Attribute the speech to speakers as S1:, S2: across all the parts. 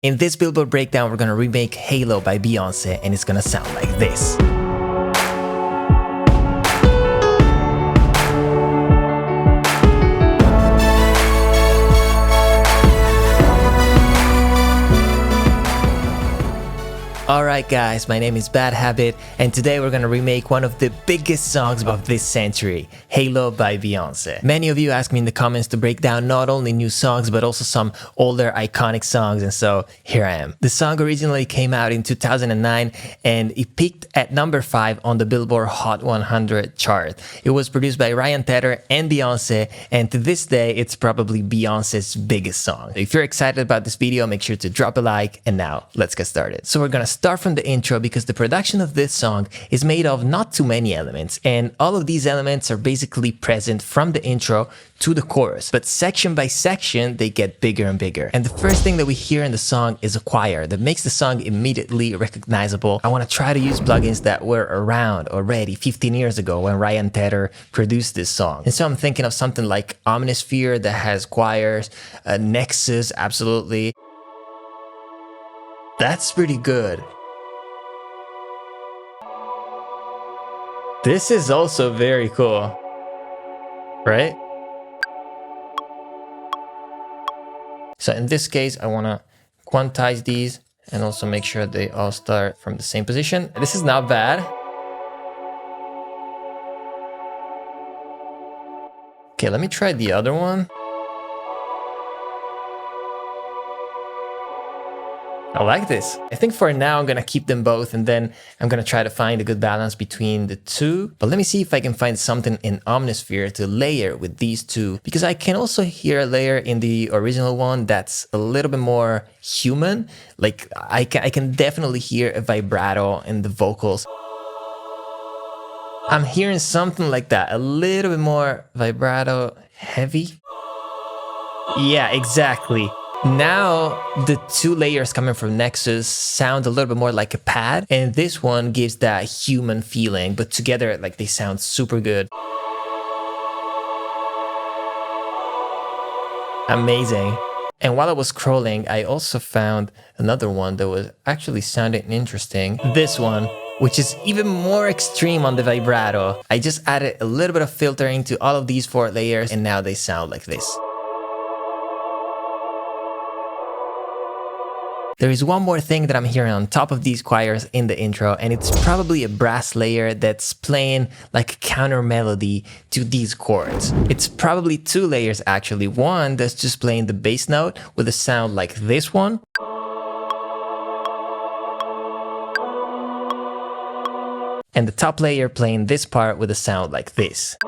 S1: In this Billboard breakdown, we're gonna remake Halo by Beyoncé, and it's gonna sound like this. Alright guys, my name is badhabit, and today we're gonna remake one of the biggest songs of this century, Halo by Beyoncé. Many of you asked me in the comments to break down not only new songs but also some older iconic songs, and so here I am. The song originally came out in 2009 and it peaked at number 5 on the Billboard Hot 100 chart. It was produced by Ryan Tedder and Beyoncé, and to this day it's probably Beyoncé's biggest song. If you're excited about this video, make sure to drop a like, and now let's get started. So we're gonna start from the intro because the production of this song is made of not too many elements, and all of these elements are basically present from the intro to the chorus, but section by section they get bigger and bigger. And the first thing that we hear in the song is a choir that makes the song immediately recognizable. I want to try to use plugins that were around already 15 years ago when Ryan Tedder produced this song. And so I'm thinking of something like Omnisphere that has choirs, Nexus, absolutely. That's pretty good. This is also very cool, right? So in this case, I want to quantize these and also make sure they all start from the same position. This is not bad. Okay, let me try the other one. I like this. I think for now I'm gonna keep them both, and then I'm gonna try to find a good balance between the two. But let me see if I can find something in Omnisphere to layer with these two, because I can also hear a layer in the original one that's a little bit more human. Like I can definitely hear a vibrato in the vocals. I'm hearing something like that, a little bit more vibrato heavy. Yeah, exactly. Now the two layers coming from Nexus sound a little bit more like a pad, and this one gives that human feeling, but together like they sound super good. Amazing. And while I was scrolling, I also found another one that was actually sounding interesting. This one, which is even more extreme on the vibrato. I just added a little bit of filtering to all of these 4 layers, and now they sound like this. There is one more thing that I'm hearing on top of these choirs in the intro, and it's probably a brass layer that's playing like a counter melody to these chords. It's probably 2 layers actually. One that's just playing the bass note with a sound like this one. And the top layer playing this part with a sound like this.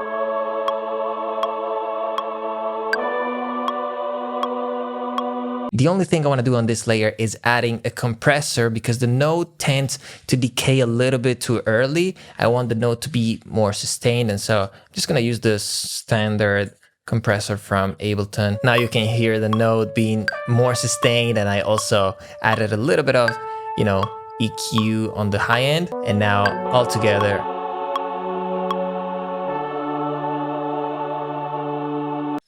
S1: The only thing I want to do on this layer is adding a compressor, because the note tends to decay a little bit too early. I want the note to be more sustained, and so I'm just going to use the standard compressor from Ableton. Now you can hear the note being more sustained, and I also added a little bit of, EQ on the high end, and now all together.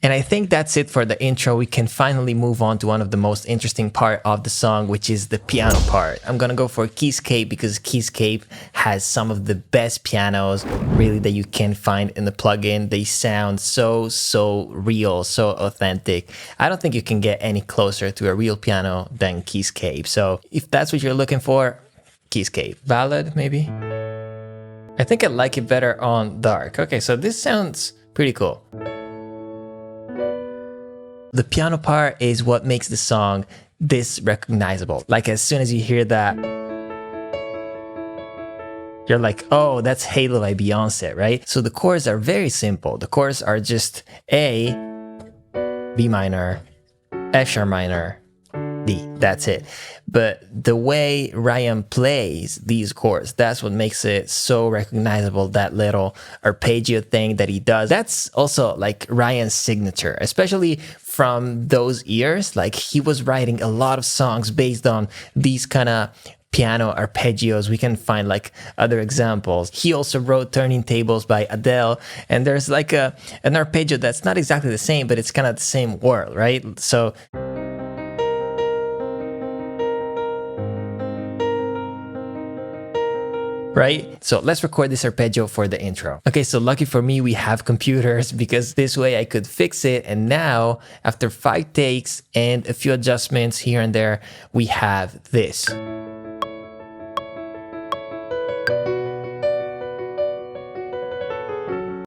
S1: And I think that's it for the intro. We can finally move on to one of the most interesting part of the song, which is the piano part. I'm gonna go for Keyscape because Keyscape has some of the best pianos really that you can find in the plugin. They sound so real, so authentic. I don't think you can get any closer to a real piano than Keyscape. So if that's what you're looking for, Keyscape. Ballad, maybe? I think I like it better on dark. Okay, so this sounds pretty cool. The piano part is what makes the song this recognizable. Like as soon as you hear that, you're like, oh, that's Halo by Beyoncé, right? So the chords are very simple. The chords are just A, B minor, F sharp minor, D. That's it. But the way Ryan plays these chords, that's what makes it so recognizable. That little arpeggio thing that he does, that's also like Ryan's signature, especially from those years. Like he was writing a lot of songs based on these kind of piano arpeggios. We can find like other examples. He also wrote Turning Tables by Adele, and there's like an arpeggio that's not exactly the same, but it's kind of the same world, right? So right? So let's record this arpeggio for the intro. Okay, so lucky for me, we have computers because this way I could fix it. And now after 5 takes and a few adjustments here and there, we have this.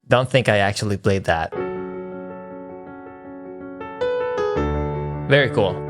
S1: Don't think I actually played that. Very cool.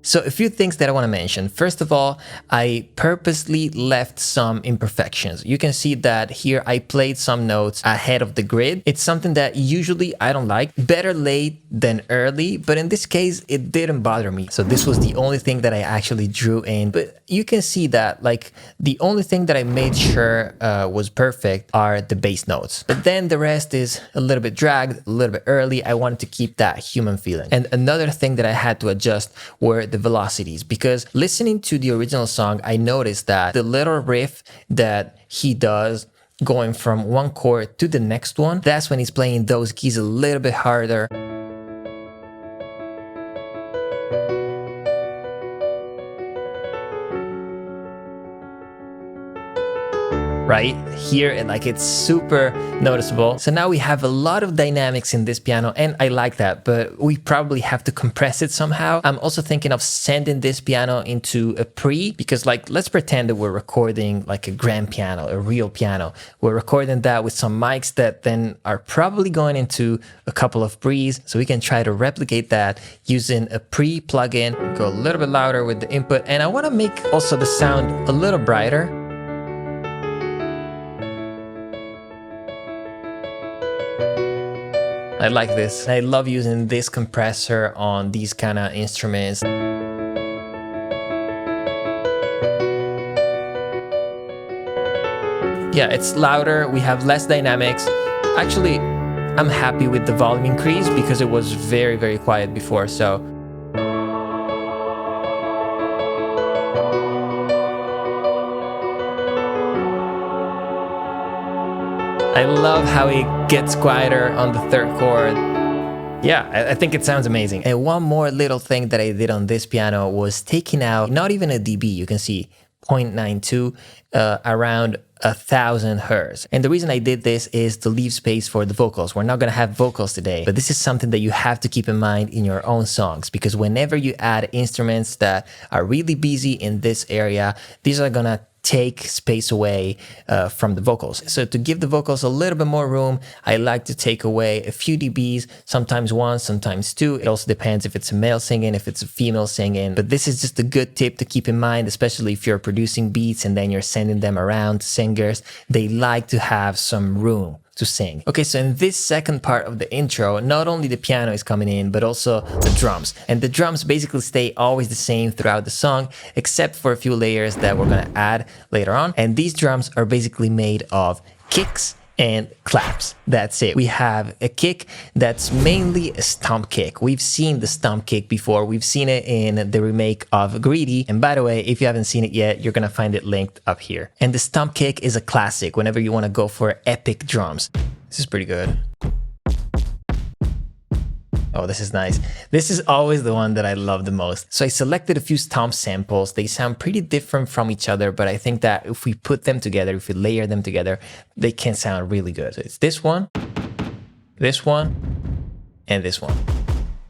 S1: So a few things that I want to mention. First of all, I purposely left some imperfections. You can see that here I played some notes ahead of the grid. It's something that usually I don't like. Better late than early, but in this case, it didn't bother me. So this was the only thing that I actually drew in. But you can see that like the only thing that I made sure was perfect are the bass notes. But then the rest is a little bit dragged, a little bit early. I wanted to keep that human feeling. And another thing that I had to adjust were the velocities, because listening to the original song, I noticed that the little riff that he does going from one chord to the next one, that's when he's playing those keys a little bit harder. Right here, and like it's super noticeable. So now we have a lot of dynamics in this piano, and I like that, but we probably have to compress it somehow. I'm also thinking of sending this piano into a pre, because like let's pretend that we're recording like a grand piano, a real piano. We're recording that with some mics that then are probably going into a couple of pre's, so we can try to replicate that using a pre plugin. Go a little bit louder with the input, and I want to make also the sound a little brighter. I like this. I love using this compressor on these kind of instruments. Yeah, it's louder. We have less dynamics. Actually, I'm happy with the volume increase because it was very, very quiet before. So I love how it gets quieter on the third chord. Yeah, I think it sounds amazing. And one more little thing that I did on this piano was taking out, not even a dB, you can see 0.92, around 1,000 hertz. And the reason I did this is to leave space for the vocals. We're not gonna have vocals today, but this is something that you have to keep in mind in your own songs, because whenever you add instruments that are really busy in this area, these are gonna take space away from the vocals. So to give the vocals a little bit more room, I like to take away a few dBs, sometimes 1, sometimes 2. It also depends if it's a male singing, if it's a female singing. But this is just a good tip to keep in mind, especially if you're producing beats and then you're sending them around to singers. They like to have some room to sing. Okay, so in this second part of the intro, not only the piano is coming in, but also the drums. And the drums basically stay always the same throughout the song, except for a few layers that we're gonna add later on. And these drums are basically made of kicks and claps. That's it. We have a kick that's mainly a stomp kick. We've seen the stomp kick before. We've seen it in the remake of Greedy. And by the way, if you haven't seen it yet, you're gonna find it linked up here. And the stomp kick is a classic whenever you wanna go for epic drums. This is pretty good. Oh, this is nice. This is always the one that I love the most. So I selected a few stomp samples. They sound pretty different from each other, but I think that if we put them together, if we layer them together, they can sound really good. So it's this one, and this one.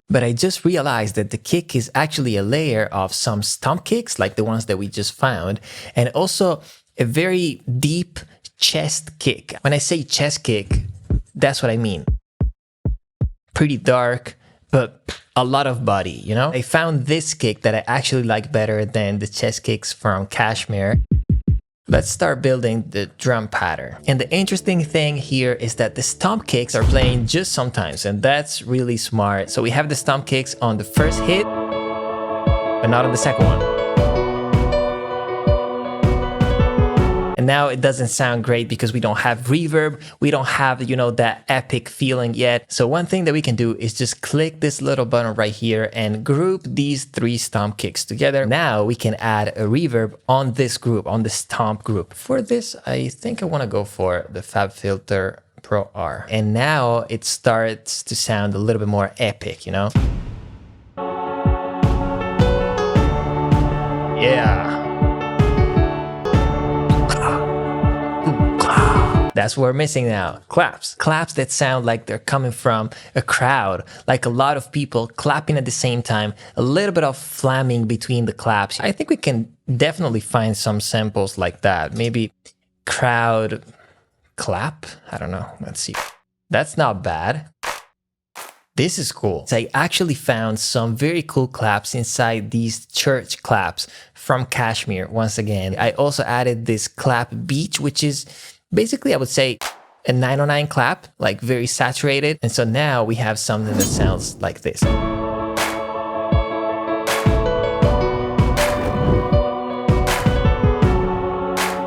S1: But I just realized that the kick is actually a layer of some stomp kicks, like the ones that we just found, and also a very deep chest kick. When I say chest kick, that's what I mean. Pretty dark, but a lot of body, you know? I found this kick that I actually like better than the chest kicks from Kashmir. Let's start building the drum pattern. And the interesting thing here is that the stomp kicks are playing just sometimes, and that's really smart. So we have the stomp kicks on the first hit, but not on the second one. And now it doesn't sound great because we don't have reverb. We don't have, you know, that epic feeling yet. So one thing that we can do is just click this little button right here and group these 3 stomp kicks together. Now we can add a reverb on this group, on the stomp group. For this, I think I want to go for the FabFilter Pro R. And now it starts to sound a little bit more epic, you know? Yeah. That's what we're missing now. Claps. Claps that sound like they're coming from a crowd, like a lot of people clapping at the same time, a little bit of flamming between the claps. I think we can definitely find some samples like that. Maybe crowd clap? I don't know. Let's see. That's not bad. This is cool. So I actually found some very cool claps inside these church claps from Kashmir once again. I also added this clap beat, which is basically, I would say, a 909 clap, like very saturated. And so now we have something that sounds like this.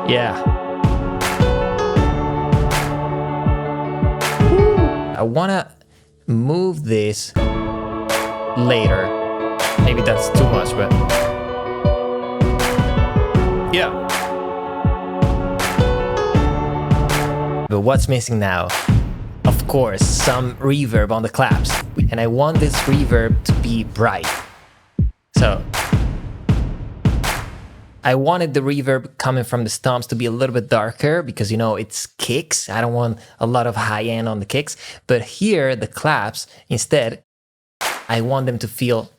S1: Yeah. I wanna move this later. Maybe that's too much, but yeah. But what's missing now? Of course, some reverb on the claps. And I want this reverb to be bright. So I wanted the reverb coming from the stomps to be a little bit darker because, you know, it's kicks. I don't want a lot of high end on the kicks. But here, the claps, instead, I want them to feel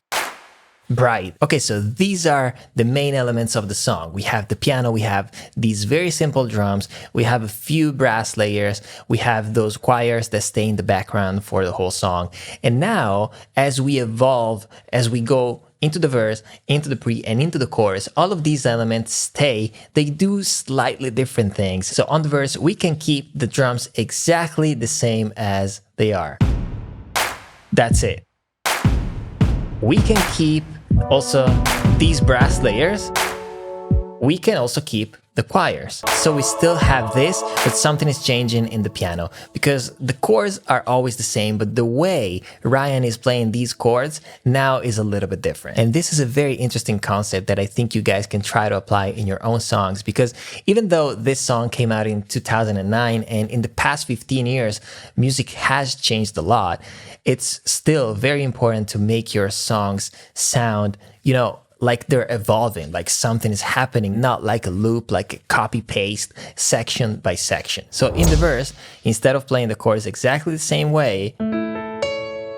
S1: bright. Okay, so these are the main elements of the song. We have the piano, we have these very simple drums, we have a few brass layers, we have those choirs that stay in the background for the whole song. And now, as we evolve, as we go into the verse, into the pre, and into the chorus, all of these elements stay. They do slightly different things. So on the verse, we can keep the drums exactly the same as they are. That's it. We can keep also these brass layers. We can also keep the choirs. So we still have this, but something is changing in the piano because the chords are always the same, but the way Ryan is playing these chords now is a little bit different. And this is a very interesting concept that I think you guys can try to apply in your own songs, because even though this song came out in 2009 and in the past 15 years, music has changed a lot, it's still very important to make your songs sound, you know, like they're evolving, like something is happening, not like a loop, like a copy paste section by section. So in the verse, instead of playing the chords exactly the same way,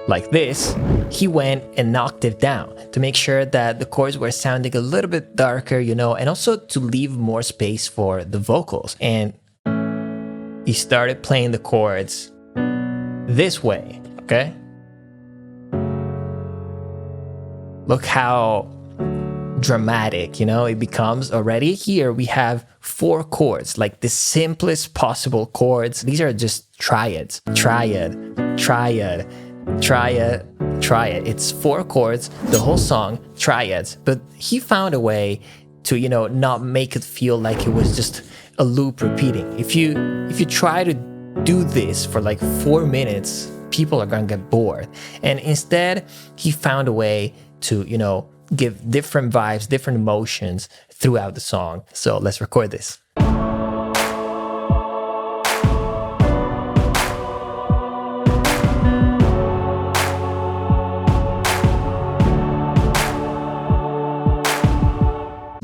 S1: like this, he went and knocked it down to make sure that the chords were sounding a little bit darker, you know, and also to leave more space for the vocals. And he started playing the chords this way, okay? Look how dramatic, you know, it becomes already. Here we have 4 chords, like the simplest possible chords. These are just triads. Triad, triad, triad, triad. It's 4 chords, the whole song, triads. But he found a way to, you know, not make it feel like it was just a loop repeating. If you try to do this for like 4 minutes, people are gonna get bored. And instead, he found a way to, you know, give different vibes, different emotions throughout the song. So let's record this.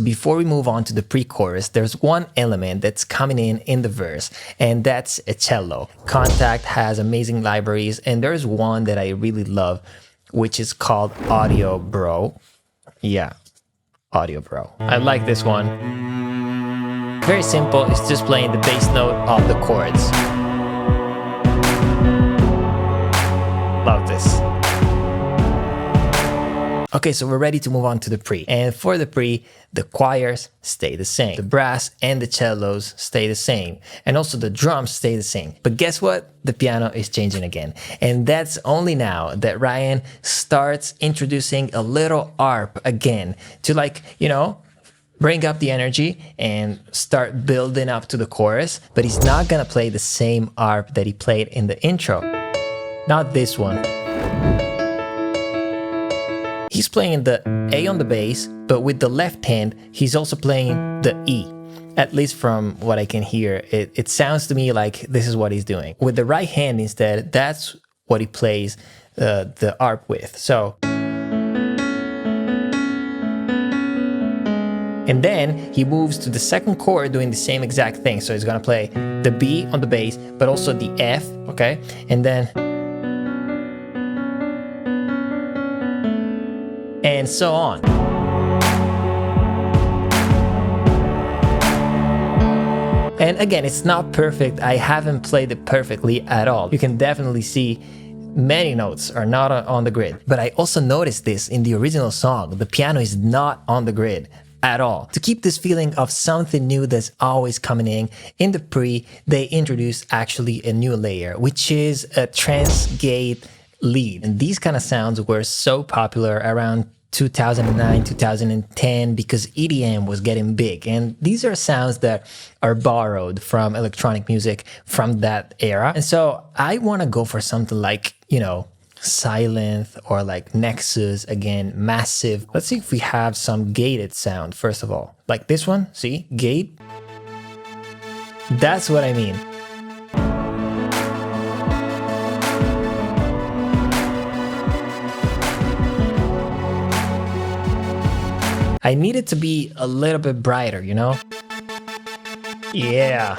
S1: Before we move on to the pre-chorus, there's one element that's coming in the verse, and that's a cello. Contact has amazing libraries, and there's one that I really love, which is called Audio Bro. Yeah, Audio Bro. I like this one. Very simple, it's just playing the bass note of the chords. Love this. Okay, so we're ready to move on to the pre. And for the pre, the choirs stay the same. The brass and the cellos stay the same. And also the drums stay the same. But guess what? The piano is changing again. And that's only now that Ryan starts introducing a little arp again to, like, you know, bring up the energy and start building up to the chorus. But he's not gonna play the same arp that he played in the intro. Not this one. He's playing the A on the bass, but with the left hand, he's also playing the E. At least from what I can hear, it sounds to me like this is what he's doing. With the right hand instead, that's what he plays the arp with. So And then he moves to the second chord doing the same exact thing. So he's gonna play the B on the bass, but also the F, okay? And then, and so on. And again, it's not perfect. I haven't played it perfectly at all. You can definitely see many notes are not on the grid. But I also noticed this in the original song. The piano is not on the grid at all. To keep this feeling of something new that's always coming in the pre, they introduced actually a new layer, which is a Trancegate Lead. And these kind of sounds were so popular around 2009, 2010, because EDM was getting big. And these are sounds that are borrowed from electronic music from that era. And so I want to go for something like, you know, Silent or like Nexus, again, massive. Let's see if we have some gated sound, first of all. Like this one, see, gate. That's what I mean. I need it to be a little bit brighter, you know? Yeah.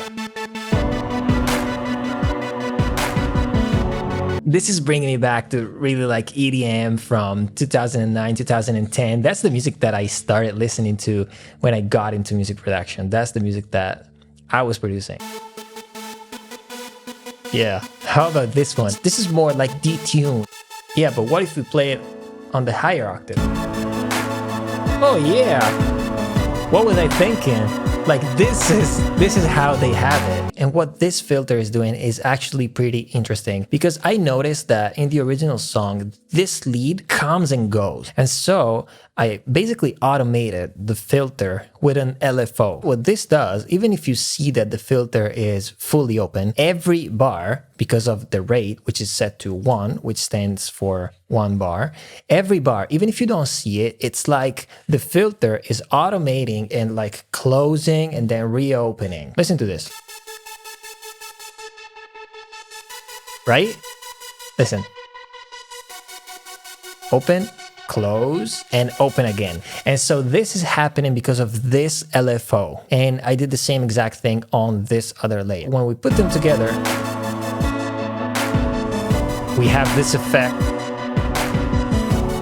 S1: This is bringing me back to really like EDM from 2009, 2010. That's the music that I started listening to when I got into music production. That's the music that I was producing. Yeah. How about this one? This is more like detuned. Yeah, but what if we play it on the higher octave? Oh yeah. What was I thinking? Like this is how they have it. And what this filter is doing is actually pretty interesting, because I noticed that in the original song, this lead comes and goes. And so I basically automated the filter with an LFO. What this does, even if you see that the filter is fully open, every bar, because of the rate, which is set to 1, which stands for 1 bar, every bar, even if you don't see it, it's like the filter is automating and like closing and then reopening. Listen to this. Right? Listen. Open, close, and open again. And so this is happening because of this LFO. And I did the same exact thing on this other layer. When we put them together, we have this effect,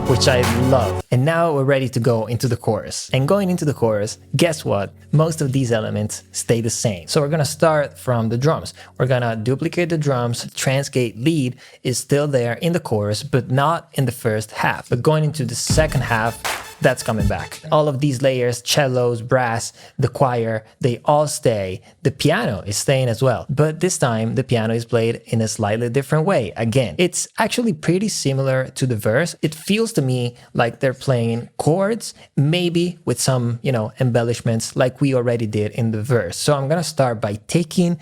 S1: which I love. And now we're ready to go into the chorus. And going into the chorus, guess what? Most of these elements stay the same. So we're gonna start from the drums. We're gonna duplicate the drums. Trancegate Lead is still there in the chorus, but not in the first half. But going into the second half, that's coming back. All of these layers, cellos, brass, the choir, they all stay. The piano is staying as well. But this time, the piano is played in a slightly different way. Again, it's actually pretty similar to the verse. It feels to me like they're playing chords, maybe with some, you know, embellishments like we already did in the verse. So I'm gonna start by taking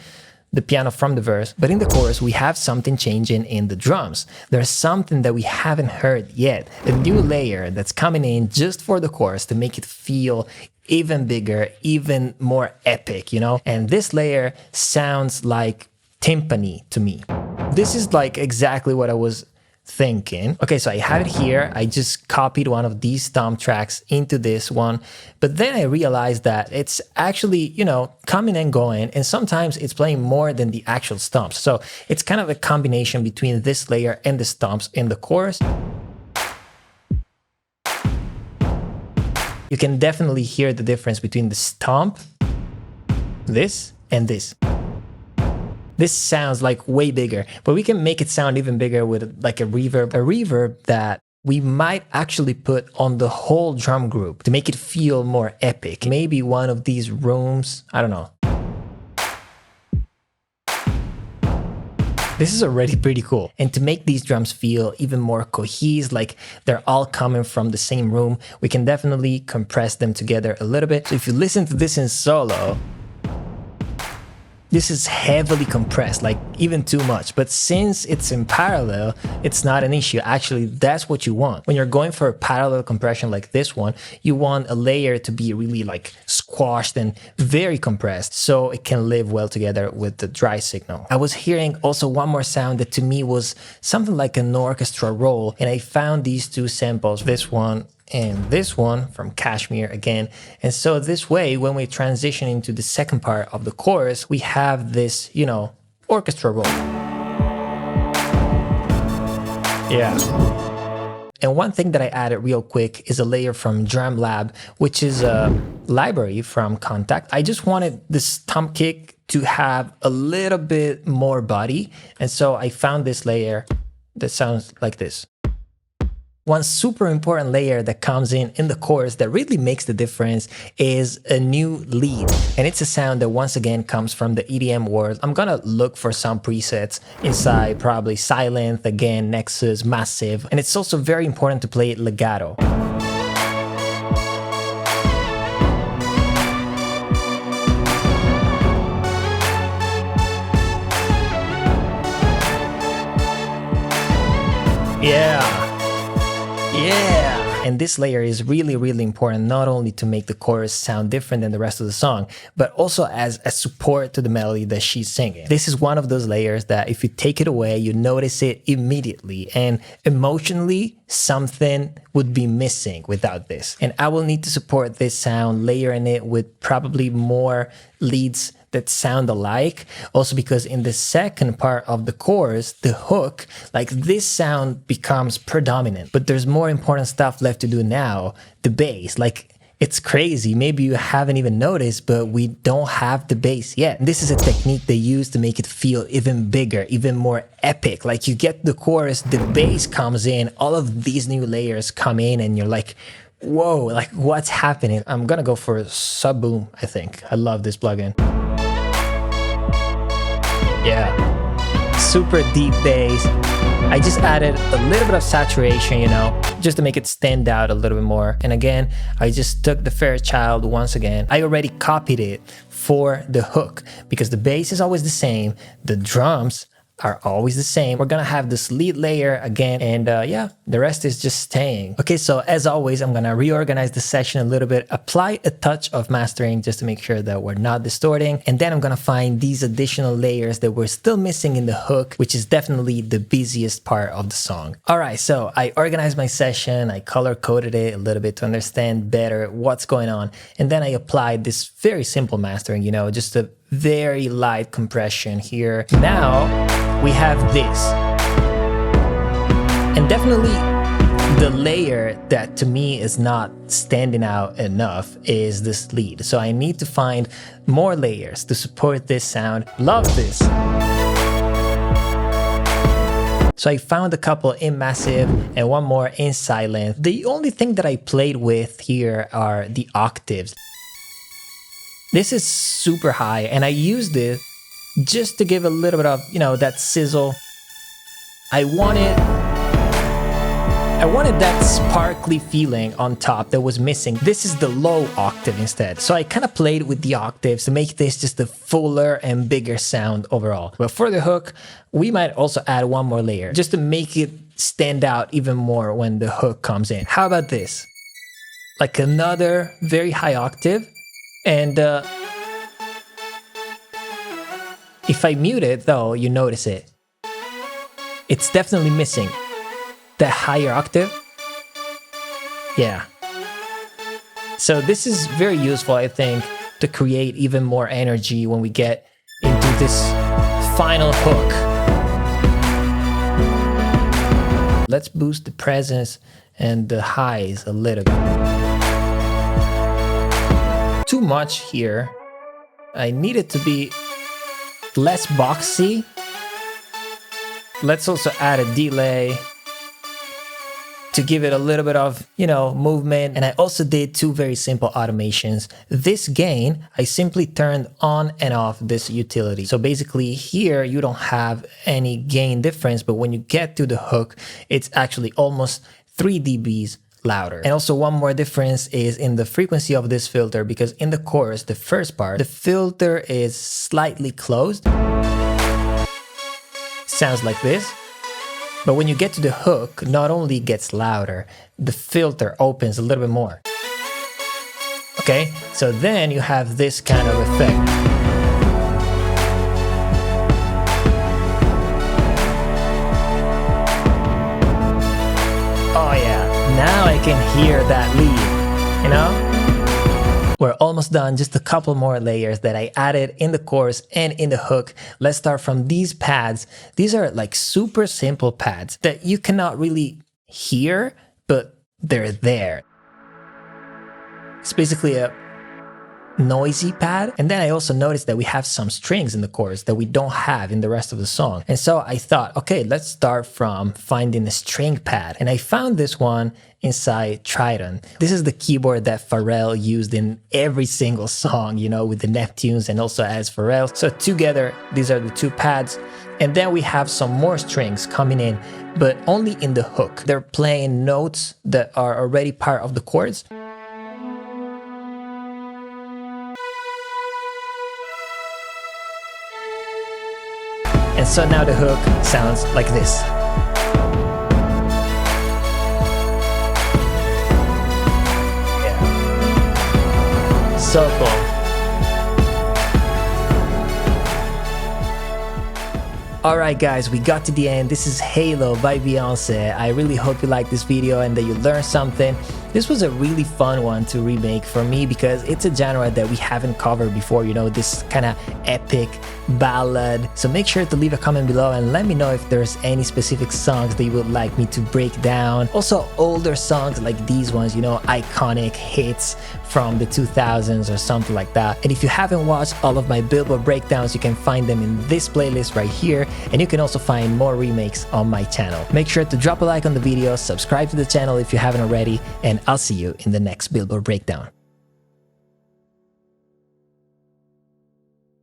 S1: the piano from the verse, but in the chorus, we have something changing in the drums. There's something that we haven't heard yet, a new layer that's coming in just for the chorus to make it feel even bigger, even more epic, you know? And this layer sounds like timpani to me. This is like exactly what I was thinking. Okay, so I have it here. I just copied one of these stomp tracks into this one, but then I realized that it's actually, you know, coming and going, and sometimes it's playing more than the actual stomps. So it's kind of a combination between this layer and the stomps in the chorus. You can definitely hear the difference between the stomp, this, and this. This sounds like way bigger, but we can make it sound even bigger with like a reverb that we might actually put on the whole drum group to make it feel more epic. Maybe one of these rooms, I don't know. This is already pretty cool. And to make these drums feel even more cohesive, like they're all coming from the same room, we can definitely compress them together a little bit. So if you listen to this in solo, this is heavily compressed, like even too much. But since it's in parallel, it's not an issue. Actually, that's what you want. When you're going for a parallel compression like this one, you want a layer to be really like squashed and very compressed so it can live well together with the dry signal. I was hearing also one more sound that to me was something like an orchestra roll, and I found these two samples, this one and this one from Kashmir again. And so this way, when we transition into the second part of the chorus, we have this, you know, orchestra roll. Yeah. And one thing that I added real quick is a layer from Drum Lab, which is a library from Contact. I just wanted this thumb kick to have a little bit more body. And so I found this layer that sounds like this. One super important layer that comes in the chorus that really makes the difference is a new lead. And it's a sound that once again comes from the EDM world. I'm gonna look for some presets inside, probably Silent, again, Nexus, Massive. And it's also very important to play it legato. Yeah. And this layer is really, really important, not only to make the chorus sound different than the rest of the song, but also as a support to the melody that she's singing. This is one of those layers that if you take it away, you notice it immediately, and emotionally, something would be missing without this. And I will need to support this sound, layering it with probably more leads that sound alike. Also because in the second part of the chorus, the hook, like this sound becomes predominant. But there's more important stuff left to do now. The bass, like it's crazy. Maybe you haven't even noticed, but we don't have the bass yet. And this is a technique they use to make it feel even bigger, even more epic. Like you get the chorus, the bass comes in, all of these new layers come in and you're like, whoa, like what's happening? I'm gonna go for Sub Boom, I think. I love this plugin. Yeah, super deep bass. I just added a little bit of saturation, you know, just to make it stand out a little bit more. And again, I just took the Fairchild once again. I already copied it for the hook because the bass is always the same. The drums are always the same. We're gonna have this lead layer again, and yeah, the rest is just staying. Okay, so as always, I'm gonna reorganize the session a little bit, apply a touch of mastering just to make sure that we're not distorting, and then I'm gonna find these additional layers that we're still missing in the hook, which is definitely the busiest part of the song. All right, so I organized my session, I color-coded it a little bit to understand better what's going on, and then I applied this very simple mastering, you know, just a very light compression here. Now we have this, and definitely the layer that to me is not standing out enough is this lead. So I need to find more layers to support this sound. Love this. So I found a couple in Massive and one more in Silent. The only thing that I played with here are the octaves. This is super high, and I used it just to give a little bit of, you know, that sizzle. I wanted that sparkly feeling on top that was missing. This is the low octave instead. So I kind of played with the octaves to make this just a fuller and bigger sound overall. But for the hook, we might also add one more layer just to make it stand out even more when the hook comes in. How about this? Like another very high octave. And if I mute it though, you notice it. It's definitely missing that higher octave. Yeah. So this is very useful, I think, to create even more energy when we get into this final hook. Let's boost the presence and the highs a little bit. Too much here. I need it to be less boxy. Let's also add a delay to give it a little bit of, you know, movement. And I also did two very simple automations. This gain, I simply turned on and off this utility. So basically here, you don't have any gain difference, but when you get to the hook, it's actually almost 3 dBs louder. And also one more difference is in the frequency of this filter, because in the chorus, the first part, the filter is slightly closed. Sounds like this. But when you get to the hook, not only it gets louder, the filter opens a little bit more. Okay, so then you have this kind of effect. Oh yeah, now I I can hear that lead, you know? We're almost done, just a couple more layers that I added in the chorus and in the hook. Let's start from these pads. These are like super simple pads that you cannot really hear, but they're there. It's basically a noisy pad. And then I also noticed that we have some strings in the chorus that we don't have in the rest of the song. And so I thought, okay, let's start from finding a string pad. And I found this one inside Triton. This is the keyboard that Pharrell used in every single song, you know, with the Neptunes and also as Pharrell. So together, these are the two pads. And then we have some more strings coming in, but only in the hook. They're playing notes that are already part of the chords. And so now the hook sounds like this. Yeah. So cool. Alright guys, we got to the end. This is Halo by Beyoncé. I really hope you liked this video and that you learned something. This was a really fun one to remake for me because it's a genre that we haven't covered before, you know, this kind of epic ballad. So make sure to leave a comment below and let me know if there's any specific songs that you would like me to break down. Also older songs like these ones, you know, iconic hits from the 2000s or something like that. And if you haven't watched all of my Billboard breakdowns, you can find them in this playlist right here. And you can also find more remakes on my channel. Make sure to drop a like on the video, subscribe to the channel if you haven't already, and I'll see you in the next Billboard breakdown.